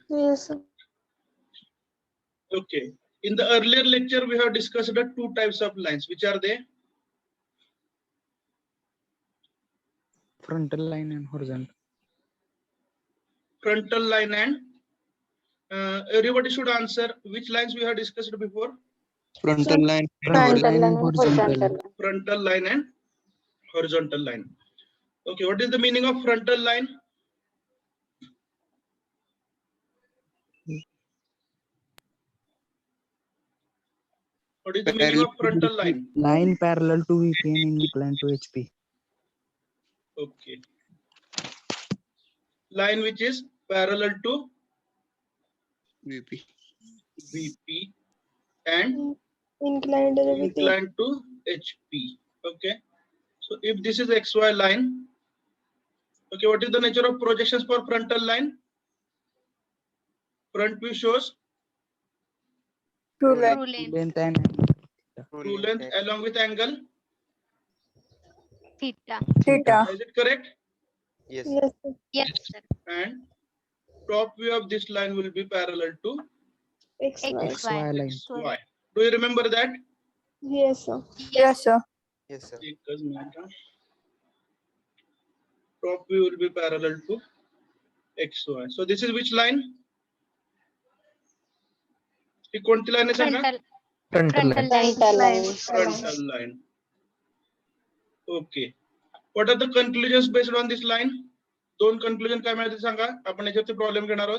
Yes, sir. Okay. In the earlier lecture, we have discussed the two types of lines. Which are they? Frontal line and horizontal. Frontal line and everybody should answer which lines we have discussed before. Frontal line. Frontal line and horizontal. horizontal line. Frontal line and horizontal line. Okay, what is the meaning of frontal line? What is the meaning of frontal line? Line parallel to VP and inclined to HP. Okay. Line which is parallel to VP. VP and Inclined to VP. inclined to HP. Okay. So if this is XY line, okay, what is the nature of projections for frontal line? Front view shows True length. True length. Length and angle. true length along with angle. Theta. Theta. Is it correct? Yes. Yes, sir. Yes, sir. And top view of this line will be parallel to XY. XY line. Y. Do you remember that? Yes, sir. Yes, sir. Yes, sir. Top view will be parallel to XY. So this is which line? ही कोणती line आहे सांगा? Frontal. Frontal line. Frontal line. Frontal line. Okay. What are the conclusions based on this line? दोन conclusion काय मिळाले सांगा. आपण याच्यावरती problem घेणार आहोत.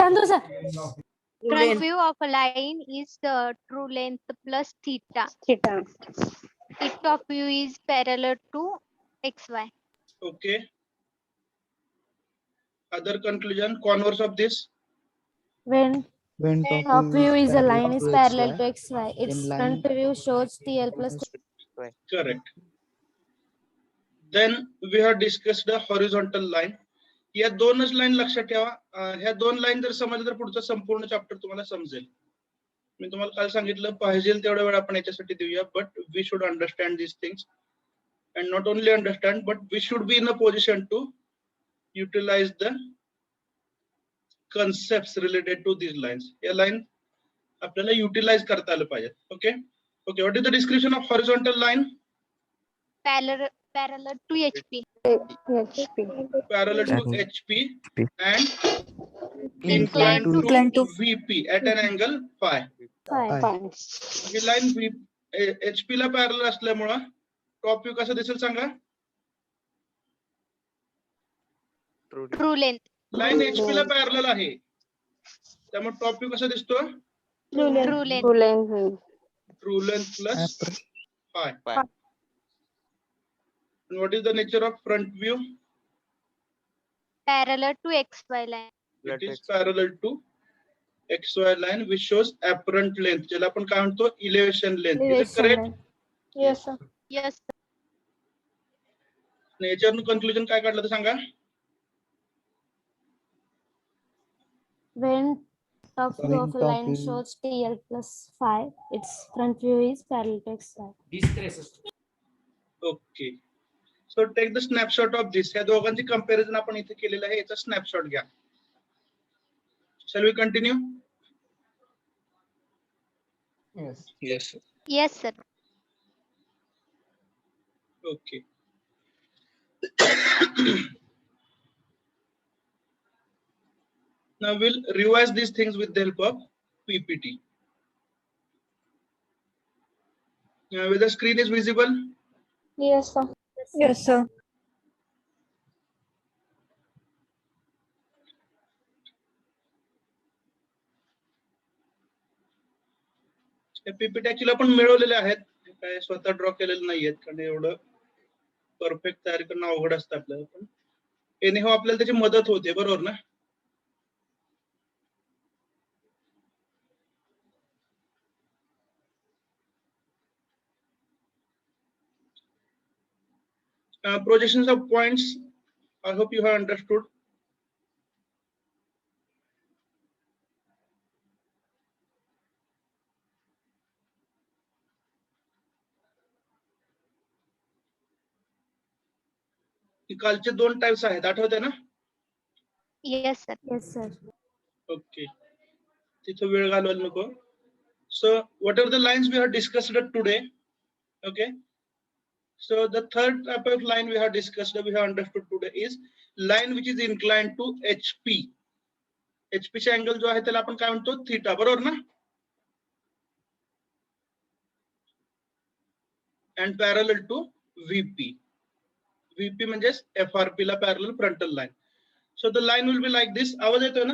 Front view of a line is the true length plus theta. Theta. Its top view is parallel to XY. Okay. Other conclusion, converse of this. When When top view is a line is parallel to XY, XY, its then line front view shows TL plus Correct. Then we have discussed the horizontal line. या दोनच line लक्षात ठेवा. ह्या दोन line जर समजलं तर पुढचं संपूर्ण चॅप्टर तुम्हाला समजेल. मी तुम्हाला काल सांगितलं पाहिजे तेवढा वेळ आपण याच्यासाठी देऊया, but we should understand this things and not only understand but we should be in a position to utilise the concept related to this lines. या लाईन आपल्याला युटिलाइज करता आलं पाहिजे. Okay okay. What is the description of horizontal line? Parallel to HP. HP. Parallel to HP and Inclined inclined to to VP at an angle phi. phi. ही line HP ला parallel असल्यामुळं top view कसं दिसेल सांगा. True length. Line HP ला parallel आहे त्यामुळे top view कसा दिसतो? True length. True length. True length plus phi. And what is the nature of front view? Parallel to XY line. It is parallel to XY line which shows apparent length. ज्याला आपण काय म्हणतो elevation length. Is it correct? Yes, sir. Yes, sir. याच्यावरून conclusion काय काढलं तर सांगा. When top view of a top line view- shows TL plus phi, its front view is parallel to XY. Okay. So take the snapshot of this. या दोघांची comparison आपण इथे केलेलं आहे. याचा स्नॅपशॉट घ्या. Shall we continue? Yes. Yes, sir. Yes, sir. Okay. Now we'll revise these things with the help of PPT. Whether the screen is visible? Yes, sir. Yes, sir. PPT actually आपण मिळवलेले आहेत. काय स्वतः draw केलेले नाहीयेत कारण एवढं perfect तयारी करणं अवघड असतं आपल्याला. पण एनिहो आपल्याला त्याची मदत होते. बरोबर ना? Projections of points. I hope you have understood. कालचे दोन टाइप्स आहेत आठवते ना. Yes, sir. Yes, sir. Okay. तिथं वेळ घालवायला नको. So whatever the lines we have discussed today, okay. So the third type of line we have discussed, we have understood today is line which is inclined to HP. HP चा angle जो आहे त्याला आपण काय म्हणतो theta, बरोबर ना? And parallel to VP. VP म्हणजे FRP La parallel frontal line. So the line will be like this. आवाज येतोय ना?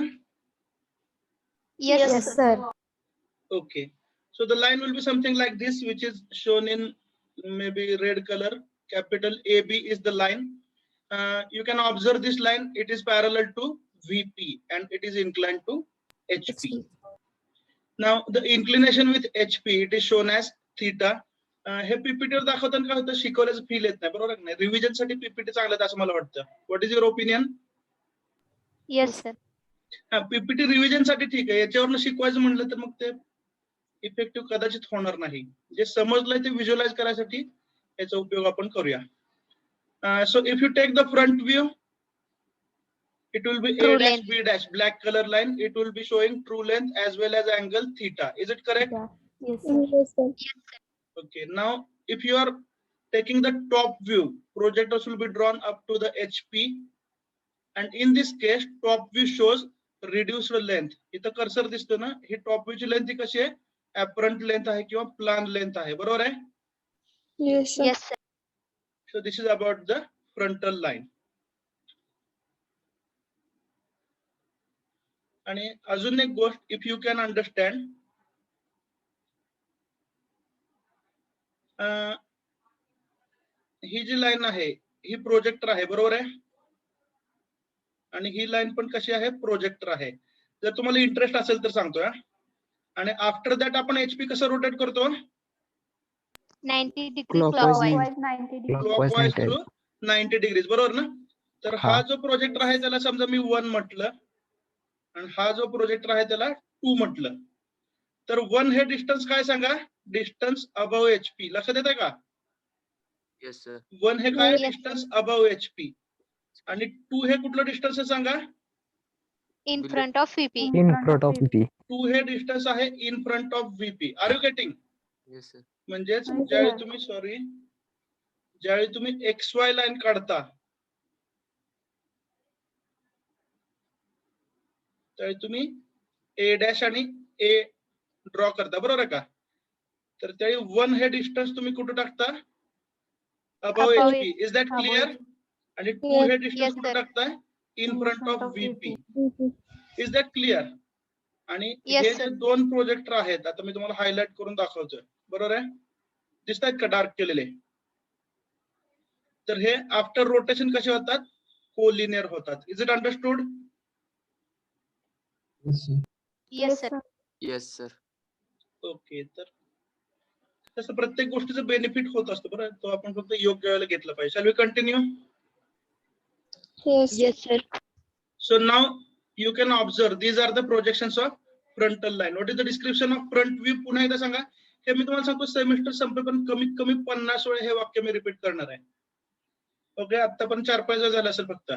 Yes, Yes, sir. sir. Okay. So the line will be something like this, which is shown in maybe red color. Capital AB is the line. You can observe this line. It is parallel to VP and it is inclined to HP. Now the inclination with HP, it is shown as theta. हे पीपीटीवर दाखवताना काय होतं, शिकवल्याचं feel येत नाही, बरोबर नाही? Revision साठी PPT चांगलं आहे असं मला वाटतं. What is your opinion? Yes, sir. PPT revision साठी ठीक आहे, याच्यावरनं शिकवायचं म्हणलं तर मग ते इफेक्टिव्ह कदाचित होणार नाही. जे समजलंय ते व्हिज्युअलाइज करायसाठी याचा उपयोग आपण करूया. So if you take the front view, it will be True A dash length. B dash black color line. It will be showing true length as well as angle theta. Is it correct? Yeah. Yes, sir. Yes, sir. Okay. Now, if you are taking the top view, projectors will be drawn up to the HP, and in this case, top view shows reduced length. इथं cursor दिसतो ना, ही top view ची length कशी आहे? Apparent length आहे किंवा plan length आहे, बरोबर आहे? Yes, sir. Yes, sir. So this is about the frontal line. आणि अजून एक गोष्ट, इफ यू कॅन अंडरस्टँड, ही जी लाईन आहे ही प्रोजेक्टर आहे, बरोबर आहे? आणि ही लाईन पण कशी आहे? प्रोजेक्टर आहे. जर तुम्हाला इंटरेस्ट असेल तर सांगतोय. आणि आफ्टर दॅट आपण एचपी कसं रोटेट करतो? 90 degree Clockwise clockwise. 90 clockwise through 90 degrees, बरोबर ना? तर हा हा. जो प्रोजेक्टर आहे त्याला समजा मी 1 म्हटलं आणि हा जो प्रोजेक्टर आहे त्याला 2 म्हटलं, तर 1 हे डिस्टन्स काय सांगा? Distance above HP. लक्षात येत आहे का? Yes, sir. 1 हे काय? Yes. Distance above HP. आणि 2 हे कुठलं डिस्टन्स आहे सांगा? In front of VP. In front of VP. 2 हे डिस्टन्स आहे in front of VP. Are you getting? Yes, sir. म्हणजेच Yes, ज्यावेळी sir. तुम्ही ज्यावेळी तुम्ही XY लाईन काढता त्यावेळी तुम्ही A डॅश आणि A ड्रॉ करता, बरोबर आहे का? तर त्यावेळी 1 हे डिस्टन्स तुम्ही कुठे टाकता? Above Above HP. Is that Above clear? आणि 2 Yes. हे डिस्टन्स Yes, कुठे sir. टाकताय? In front of VP. Mhm. Is that clear? आणि Yes, हे sir. जे 2 प्रोजेक्टर आहेत, आता मी तुम्हाला हायलाइट करून दाखवतोय, बरोबर आहे? दिसतायत का डार्क केलेले? तर हे आफ्टर रोटेशन कसे होतात? कोलिनियर होतात. Is it understood? Yes, sir. Yes, sir. Okay. तर तसं प्रत्येक गोष्टीचं बेनिफिट होत असतं, बरं? तो आपण फक्त योग्य वेळेला घेतलं पाहिजे. Shall we continue? Yes. Yes, sir. So now you can observe these are the projections of frontal line. What is the description of front view? पुन्हा एकदा सांगा. हे मी तुम्हाला सांगतो, सेमिस्टर संपेपर्यंत कमीत कमी 50 वेळा हे वाक्य मी रिपीट करणार आहे. ओके. आता पण 4-5 वेळा झालं असेल फक्त.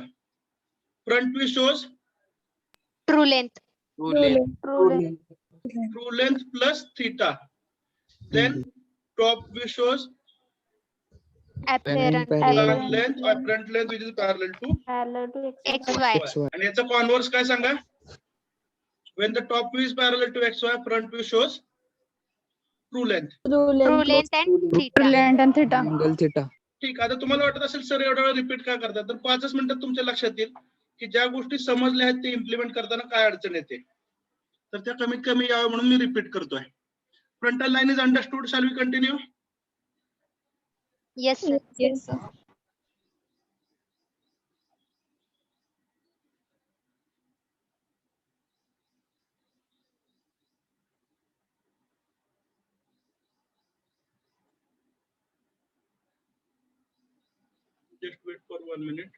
Front view shows True length. True length. true length plus theta. Then top view shows Apparent parallel. plan length, apparent length which is parallel to Parallel to XY. XY. आणि याचा कॉन्व्हर्स काय सांगा? When the top view is parallel to XY, front view shows true length. True length and theta. Brilliant and theta. Angle theta. ठीक. आता तुम्हाला वाटत असेल sir एवढा वेळ रिपीट का करतात, तर 5 मिनिटात तुमच्या लक्षात येईल की ज्या गोष्टी समजल्या आहेत ते इम्प्लिमेंट करताना काय अडचण येते, तर त्या कमीत कमी यावं म्हणून मी रिपीट करतोय. Frontal line is understood. Shall we continue? Yes, sir. Yes, sir. Just wait for 1 minute.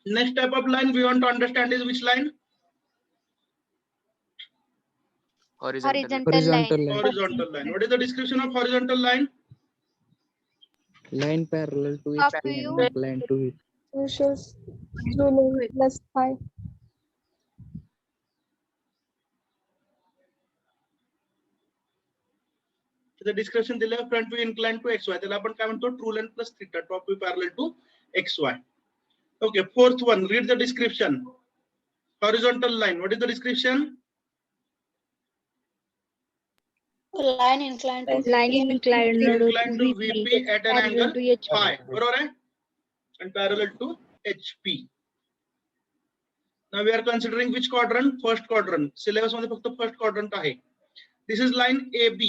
Next type of line we want to understand is which line? Horizontal. Horizontal line. line. Horizontal line. What is the description of horizontal line? Line parallel to Top HP view. and inclined to VP. Shows true length plus 5. त्याचं description दिलं front view incline to XY, त्याला आपण काय म्हणतो true length plus theta, top view parallel to XY. Okay, fourth one, read the description. Horizontal line, what is the description? Line inclined to Line inclined Inclined to VP VP at an parallel angle to HP. phi, बरोबर आहे? And parallel to HP. Now we are considering which quadrant? First quadrant. Syllabus मध्ये फक्त first quadrant आहे. This is line AB.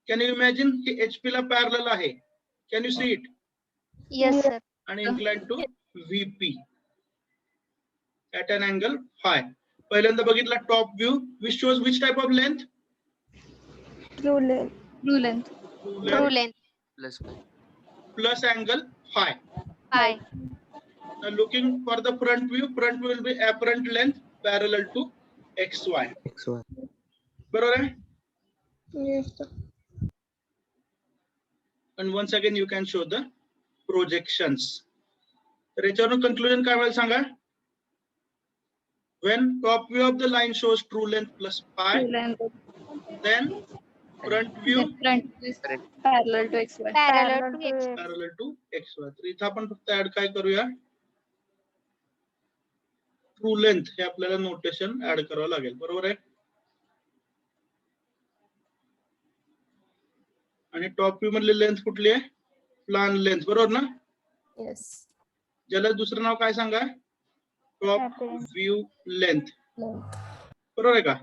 Can you imagine की HP ला parallel आहे? Can you see it? Yes, sir. And inclined to VP at an angle phi. पहिल्यांदा बघितला top view, which shows which type of length? true length. True length. True length. Plus 5. Plus angle phi. Phi. Now looking for the front view will be apparent length parallel to XY. XY. बरोबर आहे? Yes, sir. And once again you can show the projections. तर याच्यावरून conclusion काय मिळेल सांगा? When top view of the line shows true length plus pi, True length then front view front is Correct. parallel to XY. Parallel to X. parallel to XY. तर इथं आपण फक्त add काय करूया? ट्रू लेंथ हे आपल्याला notation add करावं लागेल, बरोबर आहे? आणि टॉप व्ह्यू मधली लेंथ कुठली आहे? प्लान लेंथ, बरोबर ना? Yes. ज्याला दुसरं नाव काय सांगा? Top view length, Length. बरोबर आहे का?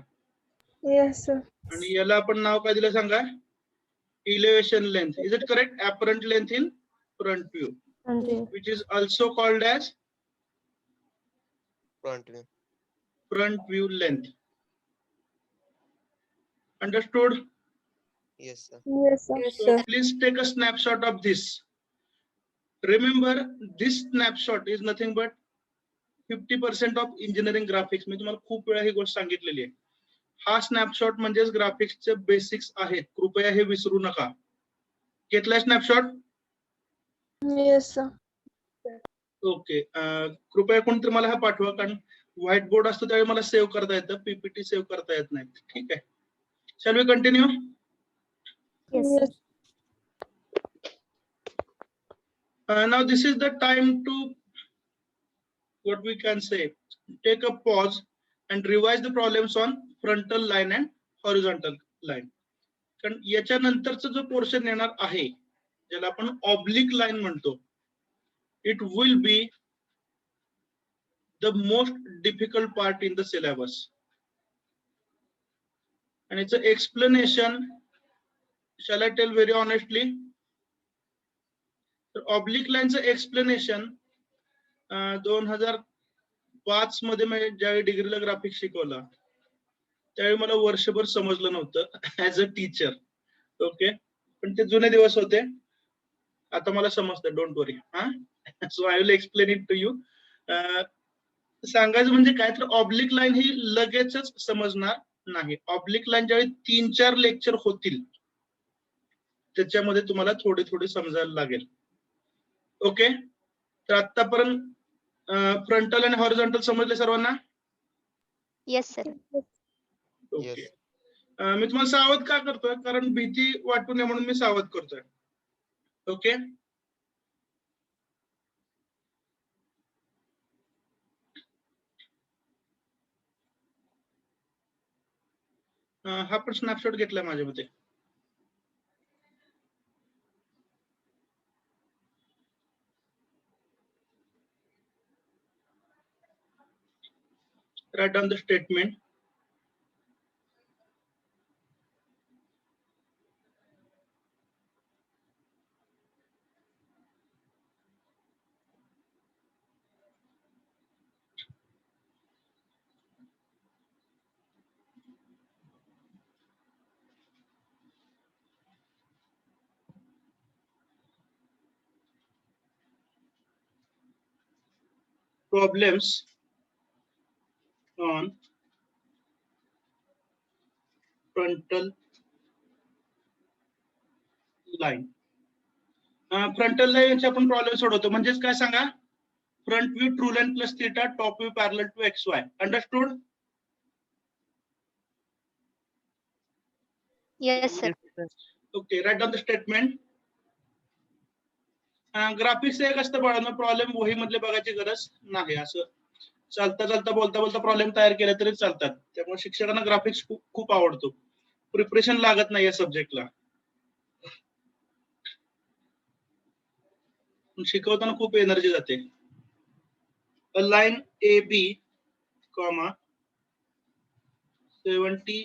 Yes, sir. आणि याला आपण नाव काय दिलं सांगा? Elevation length. Is it correct? Apparent length in front view, Front view. which is also called as Front view. front view length. Understood? Yes, sir. Yes, sir. So please take a snapshot of this. Remember, this snapshot is nothing but 50% of engineering graphics. मी तुम्हाला खूप वेळा ही गोष्ट सांगितलेली आहे. हा snapshot म्हणजेच ग्राफिक्सचे basics आहेत, कृपया हे विसरू नका. घेतलाय स्नॅपशॉट? Yes, sir. ओके. कृपया कोणतरी मला हा पाठवा, कारण व्हाईट बोर्ड असतो त्यावेळी मला सेव्ह करता येतं, पीपीटी सेव्ह करता येत नाही. ठीक आहे. Shall we continue? Yes, sir. Now this is the time to, what we can say, take a pause and revise the problems on frontal line and horizontal line. कारण याच्यानंतरचा जो portion येणार आहे ज्याला आपण ऑब्लिक लाईन म्हणतो, it will be the most difficult part in the syllabus. And it's an explanation, shall I tell very honestly? तर oblique लाईनचं explanation 2005 मध्ये मी ज्यावेळी डिग्रीला ग्राफिक्स शिकवलं त्यावेळी मला वर्षभर समजलं नव्हतं ऍज अ टीचर. ओके, पण ते जुने दिवस होते. आता मला समजतं, डोंट वरी. हा, so I will explain it to you. सांगायचं म्हणजे काय, तर ऑब्लिक लाईन ही लगेचच समजणार नाही. ऑब्लिक लाईन ज्यावेळी 3-4 लेक्चर होतील त्याच्यामध्ये तुम्हाला थोडे थोडे समजायला लागेल. ओके, तर आतापर्यंत फ्रंटल आणि हॉरिझॉन्टल समजले सर्वांना? Yes, sir. ओके. Yes. मी तुम्हाला सावध का करतोय, कारण भीती वाटू नये म्हणून मी सावध करतोय. ओके, हा पण स्नॅपशॉट घेतलाय माझ्या मते. Write down the statement. Problems on frontal line. Frontal लाईनचे आपण प्रॉब्लेम सोडवतो. म्हणजेच काय सांगा, front view true length plus theta, top view parallel to xy. Understood? Yes, sir. Okay, write down the statement. Graphics एक असतं बाळांनो, प्रॉब्लेम वही मधले बघायची गरज नाही. असं चालता चालता बोलता बोलता प्रॉब्लेम तयार केले तरी चालतात. त्यामुळे शिक्षकांना ग्राफिक्स खूप आवडतो. प्रिपरेशन लागत नाही या सब्जेक्टला. शिकवताना खूप एनर्जी जाते. A line AB, 70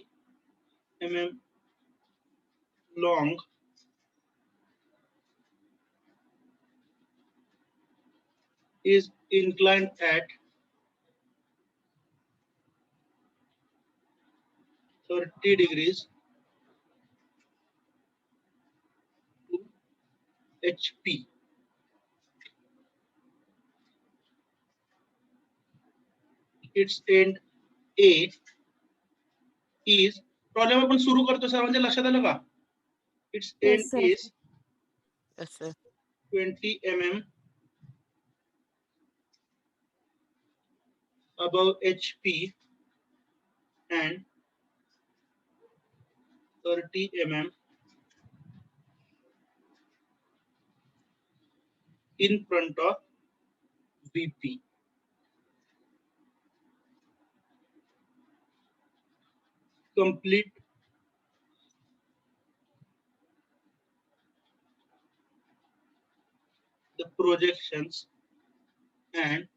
mm long is inclined at 30 degrees to HP. Its end A is, problem आपण सुरू करतो सर्वांच्या लक्षात आलं का? Its end Yes, sir. is Yes, sir. 20 mm above HP and 30 mm in front of VP. Complete the projections and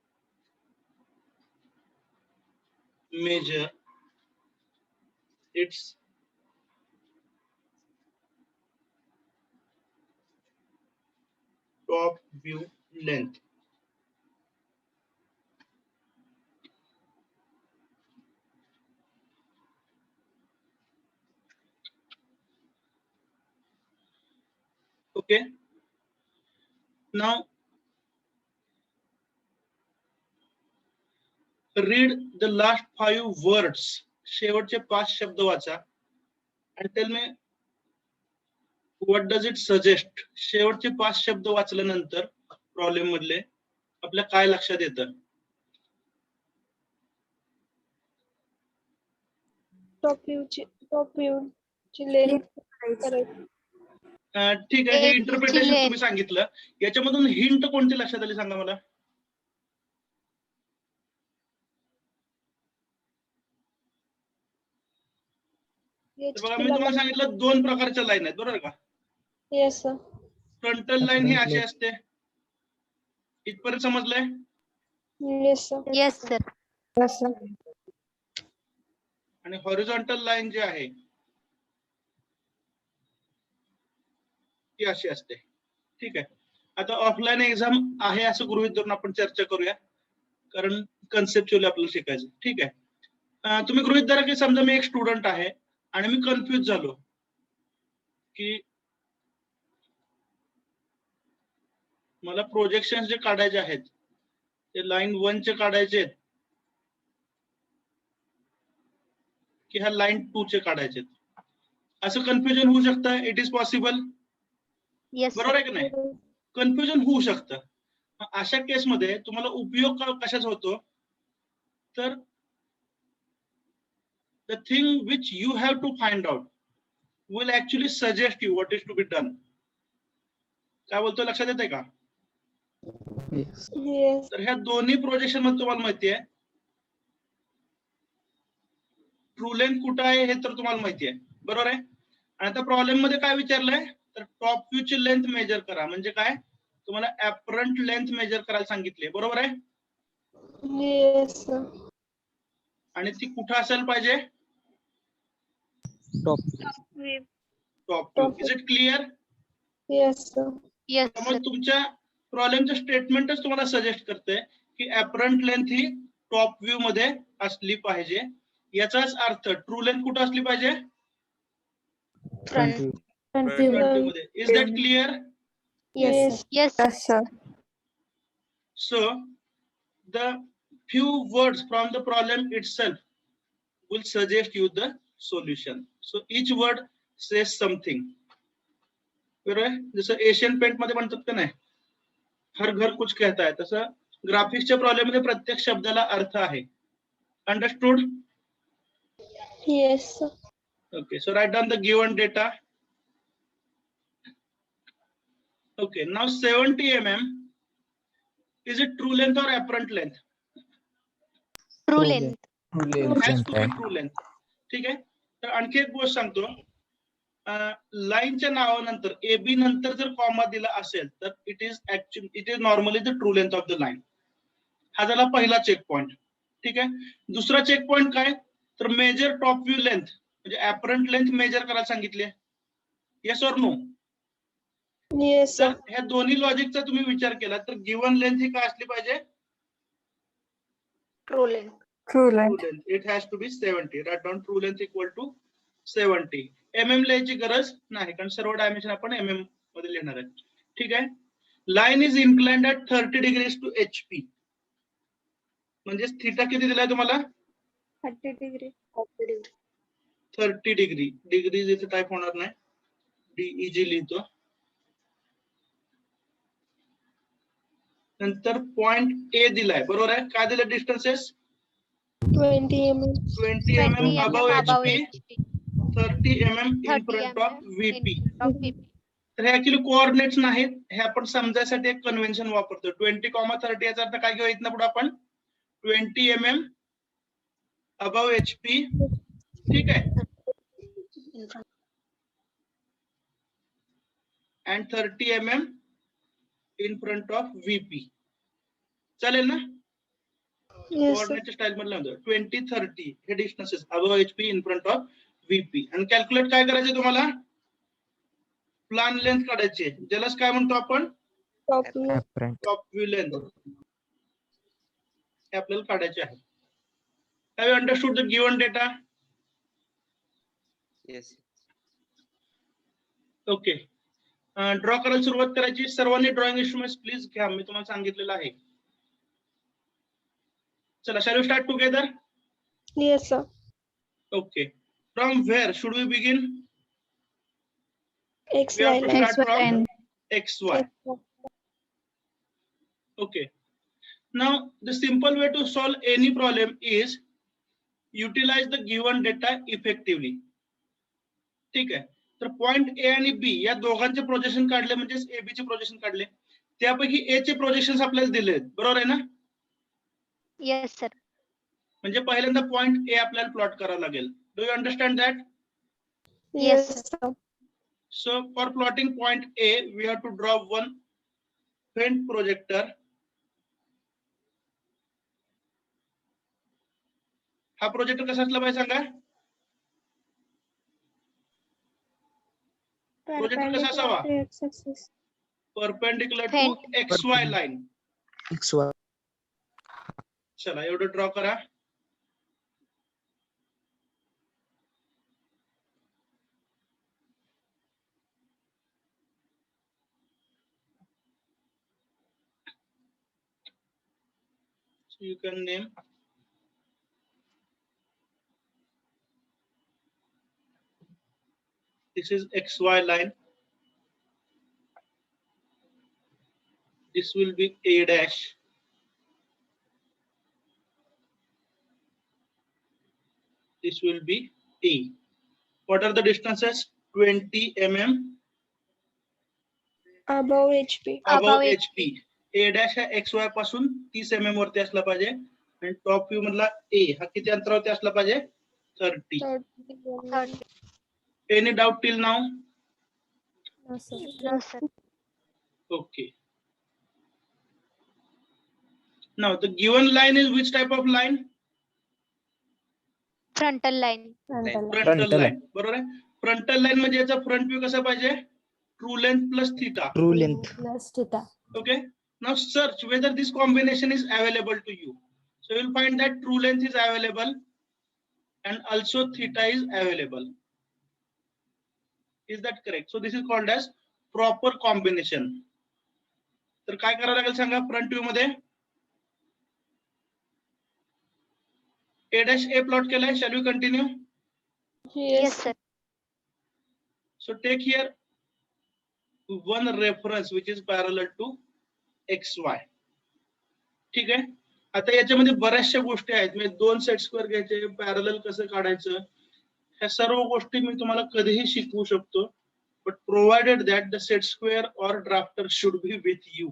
measure its top view length. Okay. Now read the last 5 words. शेवटचे 5 शब्द वाचा and tell me what does it suggest. शेवटचे 5 शब्द वाचल्यानंतर problem मधले आपल्या काय लक्षात येतं? टॉप व्यू ची लेंथ करायची. ठीक आहे, हे एक इंटरप्रिटेशन length. तुम्ही सांगितलं. याच्यामधून हिंट कोणती लक्षात आली सांगा मला. तर बघा, मी तुम्हाला सांगितलं 2 प्रकारच्या लाईन आहेत, बरोबर का? Yes sir. फ्रंटल लाईन ही अशी असते. इथपर्यंत समजलंय? Yes sir. Yes, sir. Yes sir. आणि हॉरिझॉन्टल लाईन जी आहे ती अशी असते. ठीक आहे. आता ऑफलाईन एक्झाम आहे असं गृहीत धरून आपण चर्चा करूया, कारण कन्सेप्च्युअली आपल्याला शिकायचं. ठीक आहे. तुम्ही गृहीत धरा की समजा मी एक स्टुडंट आहे आणि मी कन्फ्युज झालो की मला प्रोजेक्शन जे काढायचे आहेत ते लाईन 1 चे काढायचे आहेत की ह्या लाईन 2 चे काढायचे आहेत, असं कन्फ्युजन होऊ शकतं. It is possible. Yes, बरोबर sir. आहे की नाही? कन्फ्युजन होऊ शकतं. अशा केसमध्ये तुम्हाला उपयोग कशाचा होतो, तर the thing which you have to find out will actually suggest you what is to be done. काय बोलतो लक्षात येते का? Yes. येस. तर ह्या दोन्ही प्रोजेक्शन मध्ये तुम्हाला माहिती आहे ट्रू लेंथ कुठं आहे हे तर तुम्हाला माहिती आहे, बरोबर आहे. आणि आता प्रॉब्लेम मध्ये काय विचारलंय, तर टॉप व्ह्यू ची लेंथ मेजर करा. म्हणजे काय, तुम्हाला ऍपरंट लेंथ मेजर करायला सांगितले, बरोबर आहे. Yes sir. आणि ती कुठं असायला पाहिजे? Top. Top view. Is it clear? Yes sir. Yes, त्यामुळे sir. तुमच्या प्रॉब्लेमचं स्टेटमेंटच तुम्हाला सजेस्ट करते की ऍपरंट लेंथ ही टॉप व्ह्यू मध्ये असली पाहिजे. याचाच अर्थ ट्रू लेंथ कुठं असली पाहिजे? Front view. Front front view. View मध्ये. Is that clear? Yes, sir. Yes, sir. Yes sir. So the few words from the problem itself will suggest you the solution. So each word says something. बरोबर आहे. जसं Asian paint मध्ये म्हणतात का नाही, हर घर कुछ कहता है, तसं ग्राफिक्सच्या प्रॉब्लेम मध्ये प्रत्येक शब्दाला अर्थ आहे. Understood? Yes, sir. Okay, so write down the given data. Okay, now 70 mm. Is it true length or apparent length? True True length. Has to be true length. ठीक आहे. तर आणखी एक गोष्ट सांगतो. लाईनच्या नावानंतर AB नंतर जर कॉमा दिला असेल तर it is normally the true length of the line. हा झाला पहिला चेक पॉइंट. ठीक आहे. दुसरा चेक पॉइंट काय? तर मेजर टॉप व्ह्यू लेंथ म्हणजे ऍपरंट लेंथ मेजर करायला सांगितले. Yes or no? Yes, तर sir. ह्या दोन्ही लॉजिकचा तुम्ही विचार केला तर गिव्हन लेंथ ही काय असली पाहिजे? True length. True length. It has to be 70. Write down true length equal to 70. mm लिहायची गरज नाही कारण सर्व डायमेन्शन आपण mm मध्ये लिहिणार आहे. ठीक आहे. Line is inclined at 30 degrees to HP. म्हणजे थीटा किती दिलाय तुम्हाला? 30 degree. 30 डिग्री. डिग्रीज इथे टाईप होणार नाही. DEG लिहितो. नंतर पॉइंट A दिलाय. बरोबर आहे. काय दिलं distances? 20 mm. 20 20 mm mm above above HP, HP. 30 mm in 30 front of mm VP. in front of VP. तर हे ऍक्च्युली कोऑर्डिनेट्स नाहीत. हे आपण समजायसाठी एक कन्व्हेन्शन वापरतो. 20,30 याचा अर्थ काय घेऊ इथनं पुढे आपण 20 mm above HP. ठीक आहे. and 30 mm in front of VP. चालेल ना? Yes, sir. कोऑर्डिनेट स्टाईल मध्ये लावतो 20-30 हे distances above HP in front of VP. आणि कॅल्क्युलेट काय करायचे तुम्हाला? प्लान लेंथ काढायची. ज्यालाच काय म्हणतो आपण? Top view. Apparent. Top view length हे आपल्याला काढायचे आहे. Have you understood the given data? Yes. Okay. Draw करायला सुरुवात करायची. सर्वांनी ड्रॉइंग इन्स्ट्रुमेंट्स प्लीज घ्या. मी तुम्हाला सांगितलेलं आहे. चला, shall we start together? Yes, sir. Okay. From where should we begin? X, We have to Y, start from XY. line. Okay. Now, the simple way to solve any problem is utilize the given data effectively. ठीक आहे. तर point A आणि B या दोघांचे projection काढले म्हणजे AB चे projection काढले. त्यापैकी A चे प्रोजेक्शन्स आपल्याला दिले. बरोबर आहे ना? Yes, sir. म्हणजे पहिल्यांदा पॉइंट A आपल्याला प्लॉट करावा लागेल. Do you understand that? Yes, sir. So for plotting point A, we have to draw one faint projector. हा प्रोजेक्टर कसा असला पाहिजे सांगा? प्रोजेक्टर कसा असावा? Perpendicular to X axis. Perpendicular to Faint. XY line. XY. चला एवढं ड्रॉ करा. So you can name this is XY line. This will be A dash. This will be E. What are the distances? 20 mm Above HP. above HP. A dash हा XY पासून 30 mm वरती असला पाहिजे आणि top view मधला A हा किती अंतरावरती असला पाहिजे? 30. 30. Any doubt till now? No, sir. No, sir. Okay. Now the given line is which type of line? Frontal line. Frontal line. Frontal Frontal line. बरोबर आहे. फ्रंटल लाईन म्हणजे याचा फ्रंट व्ह्यू कसा पाहिजे? True length plus theta. True length. Plus theta. Okay. Now search whether this combination is available to you. So you'll find that true length is available and also theta is available. Is that correct? So this is called as proper combination. तर काय करावं लागेल सांगा front view मध्ये? A dash A plot केलाय. Shall we continue? Yes, sir. So take here one reference which is parallel to XY. ठीक आहे. आता याच्यामध्ये बऱ्याचशा गोष्टी आहेत, म्हणजे 2 सेट स्क्वेअर घ्यायचे, पॅरलल कसं काढायचं, ह्या सर्व गोष्टी मी तुम्हाला कधीही शिकवू शकतो, but provided that the set square or drafter should be with you.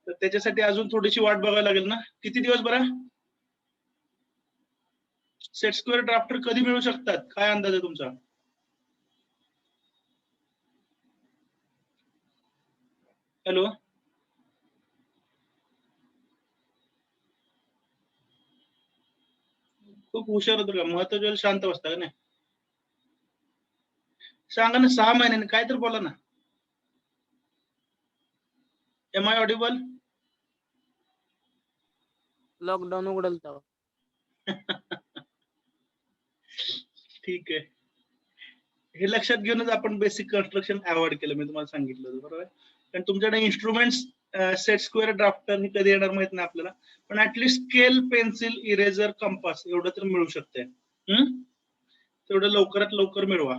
तर त्याच्यासाठी अजून थोडीशी वाट बघायला लागेल ना. किती दिवस बरं? सेट स्क्वेअर ड्राफ्टर कधी मिळू शकतात, काय अंदाज आहे तुमचा? हॅलो, खूप हुशार होतो का, महत्वाच्या शांत बसता का नाही? सांगा ना, 6 महिन्यांनी काय तर बोला ना. Am I audible? लॉकडाऊन उघडल तेव्हा. ठीक आहे. हे लक्षात घेऊनच आपण बेसिक कन्स्ट्रक्शन अवॉइड केलं, मी तुम्हाला सांगितलं होतं, बरोबर आहे. कारण तुमच्याकडे इन्स्ट्रुमेंट्स सेट स्क्वेअर ड्राफ्टर हे कधी येणार माहित नाही आपल्याला, पण at least scale, pencil, eraser, compass एवढं तर मिळू शकते. तेवढं लवकरात लवकर मिळवा.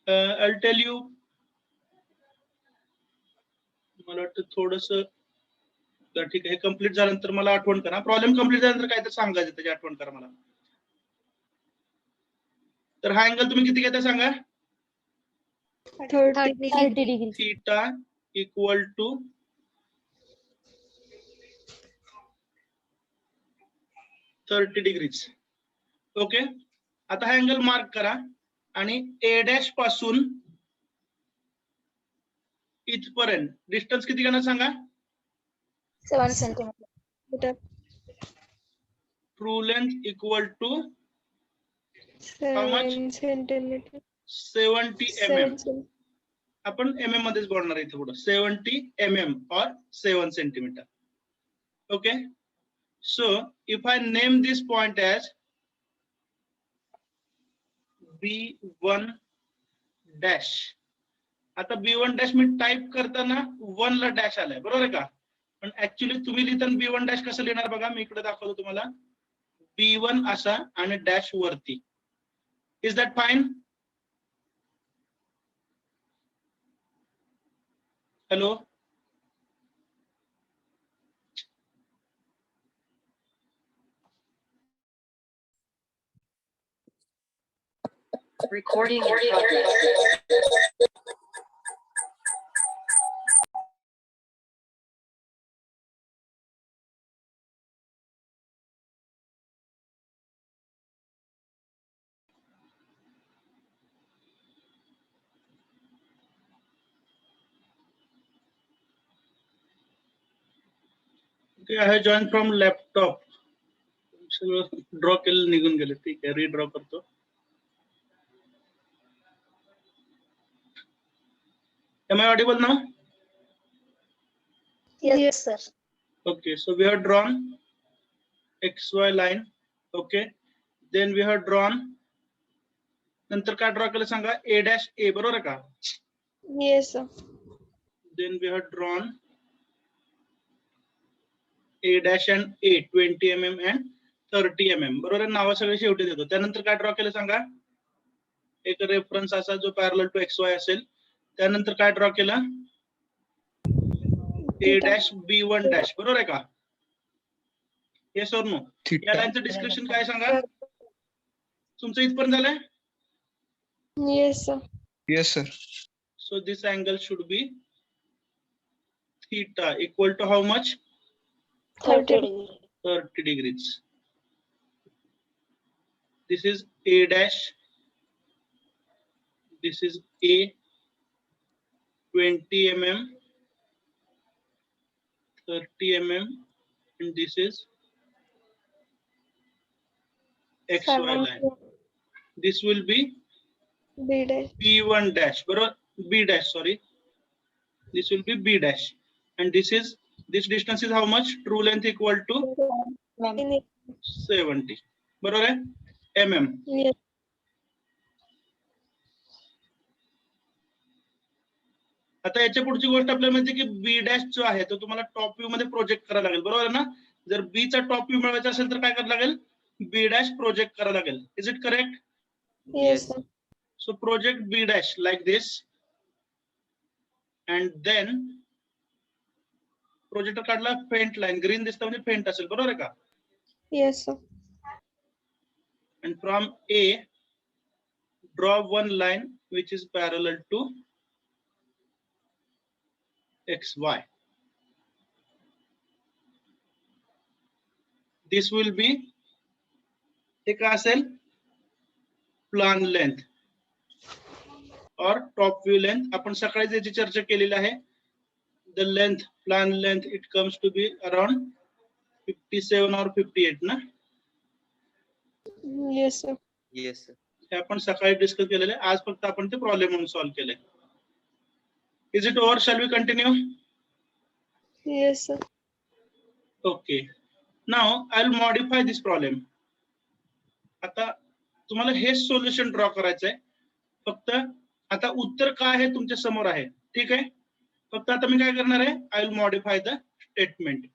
I'll tell you, मला वाटतं थोडस, ठीक आहे, हे कम्प्लीट झाल्यानंतर मला आठवण करा. प्रॉब्लेम कम्प्लीट झाल्यानंतर काय तर सांगायचं, त्याची आठवण करा मला. तर हा अँगल तुम्ही किती घेता सांगा? 30 30 degrees. Theta equal to 30 degrees. Okay. आता हा अँगल मार्क करा आणि ए डॅश पासून इथपर्यंत डिस्टन्स किती घेणार सांगा? 7 centimeter. True length equal to 7 centimeter. 70 mm. आपण mm मध्येच बोलणार आहे इथे पुढे. 70 mm or 7 centimeter. Okay. So if I name this point as B1 dash. आता B1 dash मी टाइप करताना 1 ला डॅश आलाय, बरोबर आहे का? पण ऍक्च्युली तुम्ही लिहिताना B1 dash कसं लिहिणार बघा, मी इकडे दाखवतो तुम्हाला. B1 असा आणि डॅश वरती. Is that fine? Hello, Recording in progress. Okay, I have joined from laptop. Draw केलं निघून गेले, ठीक आहे, रीड्रॉ करतो. Am I audible now? Yes, sir. Okay, so we have drawn XY line. Okay, then we have drawn, नंतर काय draw केलं सांगा? A dash A, बरोबर आहे का? Yes, sir. Then we have drawn A dash and A, 20 mm and 30 mm, बरोबर आहे. नावा सगळे शेवटी देतो. त्यानंतर काय ड्रॉ केलं सांगा? एक रेफरन्स असा जो पॅरलल टू XY असेल. त्यानंतर काय ड्रॉ केलं? A dash B1 dash, बरोबर आहे का? Yes or no? या लाईनचं डिस्कशन काय सांगा? तुमचं इथपर्यंत झालंय? Yes, sir. Yes, sir. So this angle should be theta equal to how much? 30 degree. 30 degrees. This is A dash. This is A, 20 mm, 30 mm, and this is XY line. This will be B dash. B1 dash, B dash, sorry. This will be B dash. And this distance is how much? True length equal to 70. बरोबर आहे? mm. Yes. आता याच्या पुढची गोष्ट आपल्याला माहिती की B dash जो आहे तो तुम्हाला टॉप व्ह्यू मध्ये प्रोजेक्ट करायला लागेल, बरोबर आहे ना? जर बी चा टॉप व्ह्यू मिळवायचा असेल तर काय करायला लागेल? बी डॅश प्रोजेक्ट करायला लागेल. Is it correct? Yes, sir. So project B dash like this. and then projector काढला फेंट लाईन ग्रीन दिसतं म्हणजे फेंट असेल बरोबर आहे का Yes, sir. and from A draw one line which is parallel to XY. This will be हे काय असेल प्लान लेंथ और टॉप व्यू लेंथ आपण सकाळी त्याची चर्चा केलेली आहे the length plan length it comes to be around 57 or 58 ना Yes, sir. Yes, sir. हे आपण सकाळी डिस्कस केलेले आज फक्त आपण ते प्रॉब्लेम म्हणून सॉल्व्ह केले is it over shall we continue Yes, sir. Okay now I will modify this problem आता तुम्हाला हेच सोल्युशन ड्रॉ करायचंय फक्त आता उत्तर काय आहे तुमच्या समोर आहे ठीक आहे फक्त आता मी काय करणार आहे आय will modify the statement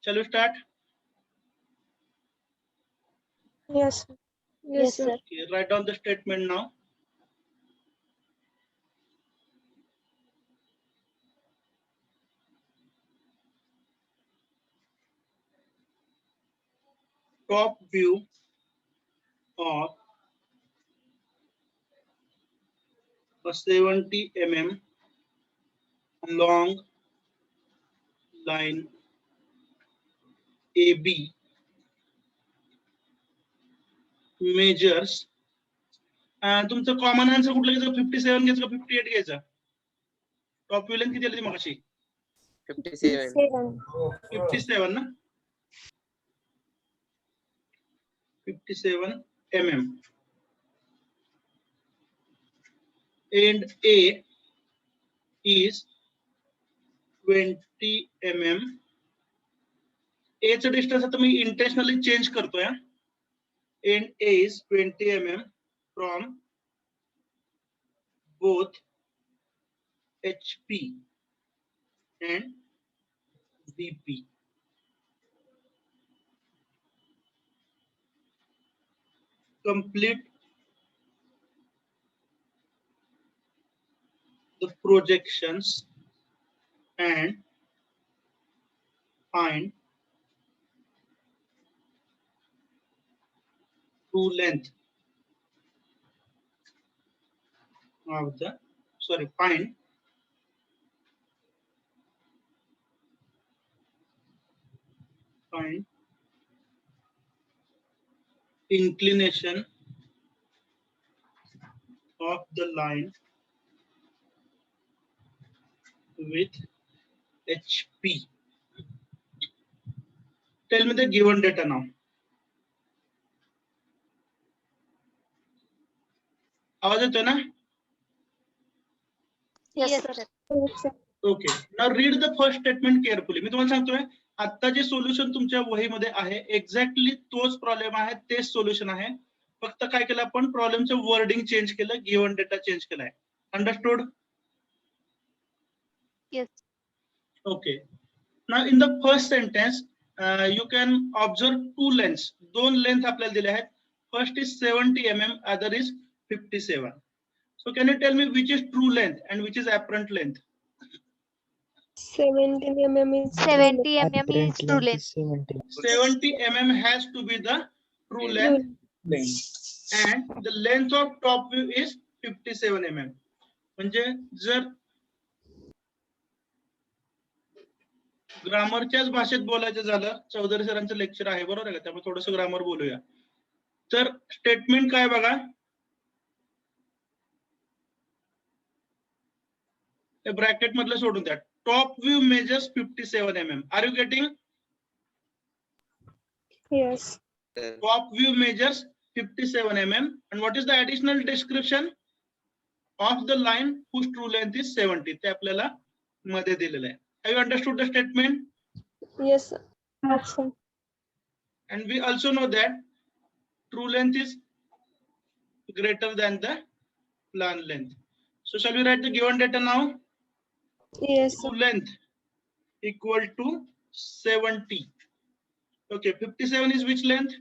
Shall we start? Yes, sir. Yes, sir. Okay, write down the statement now. Top view of a 70 mm long line AB measures तुमचं कॉमन आन्सर कुठलं घ्यायचं 57 घ्यायचं का 58 घ्यायचं टॉप व्यू लेंथ किती आली मगाशी 57. 57 ना 57 mm and A is 20 mm A चं डिस्टन्स आता मी इंटेन्शनली चेंज करतोय and A is 20 mm from both HP and VP. Complete the projections and find true length of the find inclination of the line with HP. Tell me the given data now. आवाज येतोय ना Yes, sir. Yes, sir. Okay now read the first statement carefully मी तुम्हाला सांगतोय आता जे solution तुमच्या वहीमध्ये आहे exactly तोच प्रॉब्लेम आहे तेच सोल्युशन आहे फक्त काय केलं आपण प्रॉब्लेमचं वर्डिंग चेंज केलं गिव्हन डेटा चेंज केलाय understood Yes. Okay. Now in the first sentence, you can observe two lengths. दोन length आपल्याला दिले आहेत. First is 70 mm, other is 57. So can you tell me which is true length and which is apparent length? 70 mm is 70 mm is true length. 70 mm has to be the true length and the length of top view is 57 mm. म्हणजे जर ग्रामरच्याच भाषेत बोलायचं झालं चौधरी सरांचं lecture आहे बरोबर आहे का त्यामुळे थोडंसं ग्रामर बोलूया तर स्टेटमेंट काय बघा ब्रॅकेट मधलं सोडून द्या top view measures 57 mm are you getting Yes. top view measures 57 mm and what is the additional description of the line whose true length is 70 ते आपल्याला मध्ये दिलेलं आहे have you understood the statement Yes, sir. Yes, sir. and we also know that true length is greater than the plan length so shall we write the given data now Yes, sir. true length equal to 70 okay 57 is which length